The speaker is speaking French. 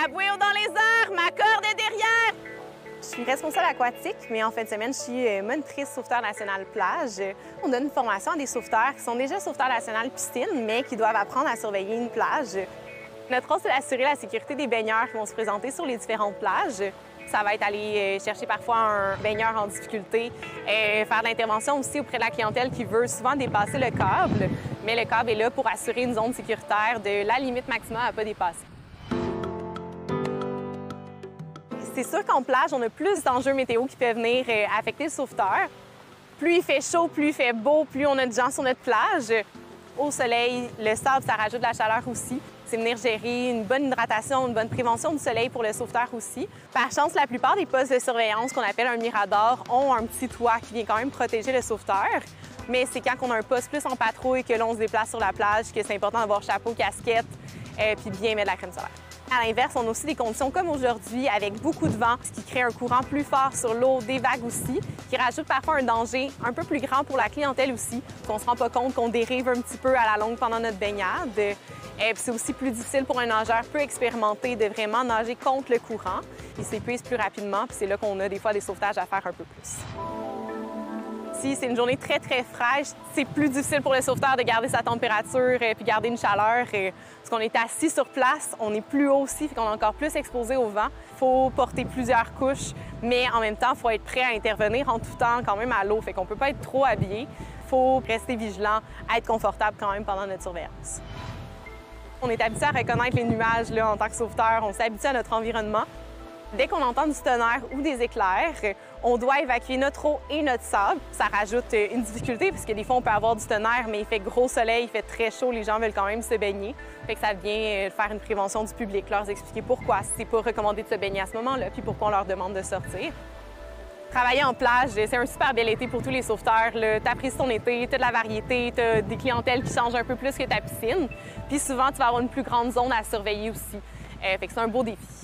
La bouée dans les airs, ma corde est derrière! Je suis responsable aquatique, mais en fin de semaine, je suis monitrice sauveteur national plage. On donne une formation à des sauveteurs qui sont déjà sauveteurs national piscine, mais qui doivent apprendre à surveiller une plage. Notre rôle, c'est d'assurer la sécurité des baigneurs qui vont se présenter sur les différentes plages. Ça va être aller chercher parfois un baigneur en difficulté, faire de l'intervention aussi auprès de la clientèle qui veut souvent dépasser le câble. Mais le câble est là pour assurer une zone sécuritaire de la limite maximale à ne pas dépasser. C'est sûr qu'en plage, on a plus d'enjeux météo qui peuvent venir affecter le sauveteur. Plus il fait chaud, plus il fait beau, plus on a de gens sur notre plage. Au soleil, le sable, ça rajoute de la chaleur aussi. C'est venir gérer une bonne hydratation, une bonne prévention du soleil pour le sauveteur aussi. Par chance, la plupart des postes de surveillance qu'on appelle un mirador ont un petit toit qui vient quand même protéger le sauveteur. Mais c'est quand on a un poste plus en patrouille que l'on se déplace sur la plage que c'est important d'avoir chapeau, casquette, puis bien mettre de la crème solaire. À l'inverse, on a aussi des conditions comme aujourd'hui avec beaucoup de vent, ce qui crée un courant plus fort sur l'eau, des vagues aussi, qui rajoute parfois un danger un peu plus grand pour la clientèle aussi, qu'on ne se rend pas compte qu'on dérive un petit peu à la longue pendant notre baignade. C'est aussi plus difficile pour un nageur peu expérimenté de vraiment nager contre le courant. Il s'épuise plus rapidement, puis c'est là qu'on a des fois des sauvetages à faire un peu plus. Si c'est une journée très, très fraîche, c'est plus difficile pour le sauveteur de garder sa température puis garder une chaleur. Parce qu'on est assis sur place, on est plus haut aussi, fait qu'on est encore plus exposé au vent. Il faut porter plusieurs couches, mais en même temps, il faut être prêt à intervenir en tout temps quand même à l'eau. Fait qu'on peut pas être trop habillé. Il faut rester vigilant, être confortable quand même pendant notre surveillance. On est habitué à reconnaître les nuages là, en tant que sauveteur. On s'est habitué à notre environnement. Dès qu'on entend du tonnerre ou des éclairs, on doit évacuer notre eau et notre sable. Ça rajoute une difficulté parce que des fois, on peut avoir du tonnerre, mais il fait gros soleil, il fait très chaud, les gens veulent quand même se baigner. Fait que ça vient faire une prévention du public, leur expliquer pourquoi c'est pas recommandé de se baigner à ce moment-là, puis pourquoi on leur demande de sortir. Travailler en plage, c'est un super bel été pour tous les sauveteurs. Tu apprécies ton été, tu as de la variété, tu as des clientèles qui changent un peu plus que ta piscine. Puis souvent, tu vas avoir une plus grande zone à surveiller aussi. Fait que c'est un beau défi.